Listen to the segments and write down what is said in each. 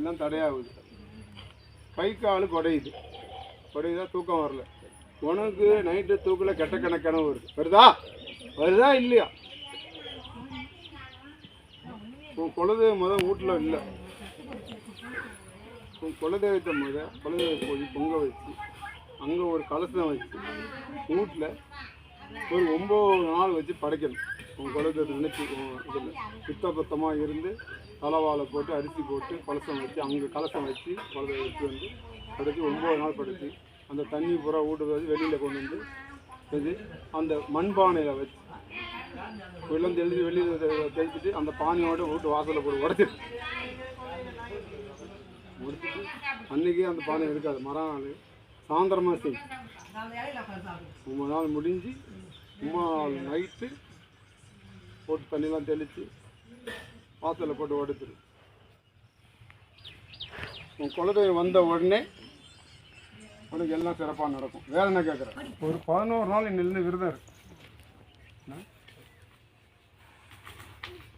எல்லாம் தடையாகுது. கை கால் குடையுதா, தூக்கம் வரல. உனக்கு நைட்டு தூக்கில் கெட்ட கணக்கணவு வருதா இல்லையா? உன் குலதெய்வம் வீட்டில் இல்லை. உன் குலதெய்வத்தை குலதெய்வத்தை போய் பொங்க வச்சு அங்கே ஒரு கலசம் வச்சு வீட்டில் ஒரு 9 நாள் வச்சு படைக்கணும். உன் குலதெய்வத்தை நினைச்சி இதில் சுத்தபத்தமாக இருந்து தலைவாழை போட்டு அரிசி போட்டு கலசம் வச்சு அங்கே கலசம் வச்சு குலதெய்வத்தை வந்து படைச்சி 9 நாள் படைச்சி அந்த தண்ணி பூரா வீட்டுக்கு வந்து வெளியில் கொண்டு வந்து இது அந்த மண்பானையில் வச்சு வெள்ளம் தெளித்து வெளியில் தெளிச்சுட்டு அந்த பானையோட வீட்டு வாசலில் போட்டு உடைச்சிட்டு அன்றைக்கி அந்த பானை இருக்காது. மறுநாள் சாயந்தரமாக செய்யும். 3 நாள் முடிஞ்சு 3 நாள் நைட்டு போட்டு தண்ணிலாம் தெளித்து வாசலில் போட்டு உடைச்சிரு. உன் குலதெய்வம் வந்த உடனே உனக்கு எல்லாம் சிறப்பாக நடக்கும். வேற என்ன கேட்குறேன்? ஒரு 11 நாள் இன்னிலிருந்து விரதம் இருக்கு.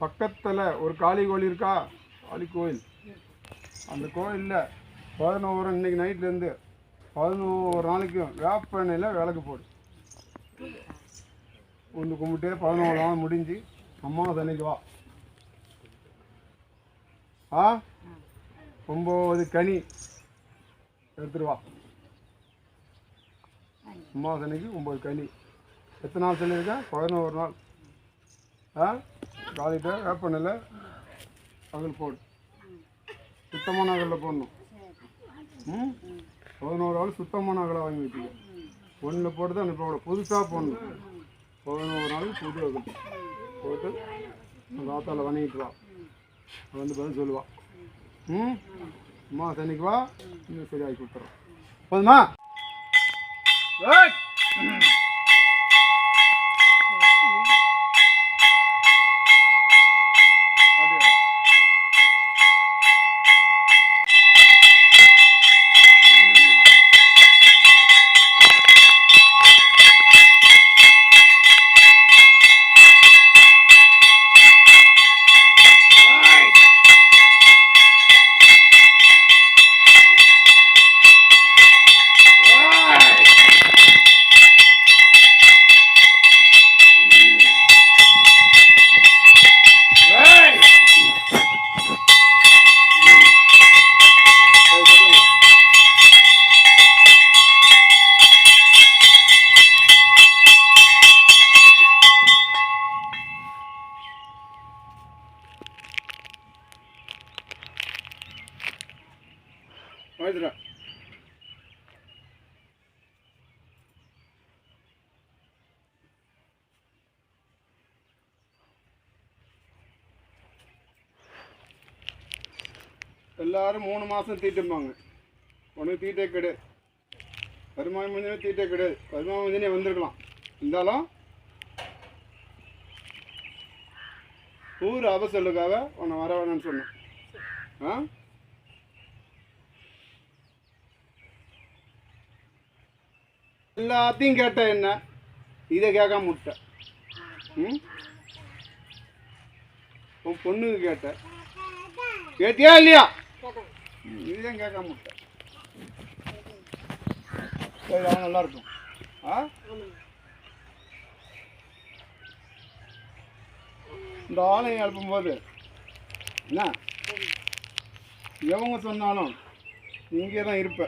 பக்கத்தில் ஒரு காளி கோயில் இருக்கா, காளி கோயில். அந்த கோயிலில் 11 இன்னைக்கு நைட்லேருந்து 11 நாளைக்கும் வேப்ப எண்ணெயில் விளக்கு போடு. ஒன்று கும்பிட்டு 11 நாள் முடிஞ்சு அம்மாவாசை அன்னைக்கு வா. 9 கனி எடுத்துட்டு வா. அம்மாவாசை அன்னைக்கு 9 கனி. எத்தனை நாள் சொல்லியிருக்கேன்? 11 நாள். காலிட்ட வேப்பெண்ணில் அகல் போடு. சுத்தமான அகலில் போடணும். 11 நாள் சுத்தமான அகலை வாங்கி வச்சுக்க. ஒன்றில் போட்டு தான் இப்போ புதுசாக போடணும். 11 நாளைக்கு புது அகல் போட்டு அந்த ஆத்தாவில் வணங்கிட்டு வா. வந்து பதில் சொல்லுவா. அம்மா சனிக்கு வா, இன்னும் சரியாகி கொடுத்துறோம். போதுமா? வாய்துடா. எல்லாரும் 3 மாதம் தீட்டும்பாங்க. உனக்கு தீட்டே கிடையாது. வருமானம் மஞ்சனே தீட்டே கிடையாது. வருமானம் மஞ்சனே வந்திருக்கலாம். இருந்தாலும் ஊர் அவசலுக்காக உன்னை வர வேணும்னு சொன்னேன். எல்லாத்தையும் கேட்ட என்ன, இதை கேட்காம முட்டை. உன் பொண்ணுக்கு கேட்டியா இல்லையா? இதையும் கேட்காம முட்டை. நல்லா இருக்கும். இந்த ஆலயம் எழுப்பும்போது என்ன எவங்க சொன்னாலும் இங்கே தான் இருப்ப.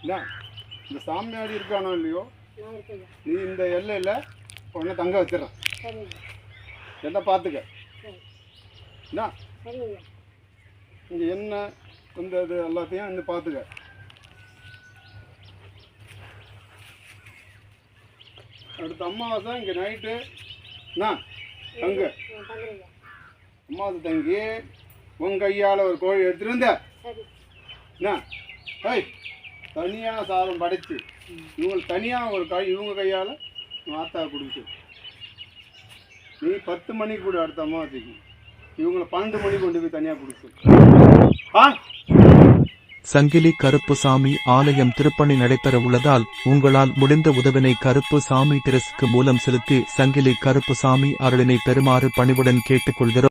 என்ன இந்த சாமியாடி இருக்கானோ இல்லையோ, நீ இந்த எல்லையில் உடனே தங்க வச்சிடறேன். எல்லாம் பார்த்துக்க. என்ன இங்கே என்ன இந்த இது எல்லாத்தையும் வந்து பார்த்துக்க. அடுத்த அமாவாசை இங்கே நைட்டு என்ன தங்க. அமாவாசை தங்கி உங்கள் கையால் ஒரு கோழி எடுத்துகிட்டு வந்த என்ன தனியாக சாதம் படைச்சு இவங்களுக்கு தனியாக ஒரு இவங்க கையால் ஆத்தா கொடுத்து நீ 10 மணிக்கு கூட அடுத்த அமாவாசைக்கு இவங்களை 12 மணிக்கு கொண்டு போய் தனியாக கொடுத்து. சங்கிலி கருப்புசாமி ஆலயம் திருப்பணி நடைபெற உள்ளதால் உங்களால் முடிந்த உதவினை கருப்புசாமி டிரஸ்ட்க்கு மூலம் செலுத்தி சங்கிலி கருப்புசாமி அருளினை பெறுமாறு பணிவுடன் கேட்டுக்கொள்கிறோம்.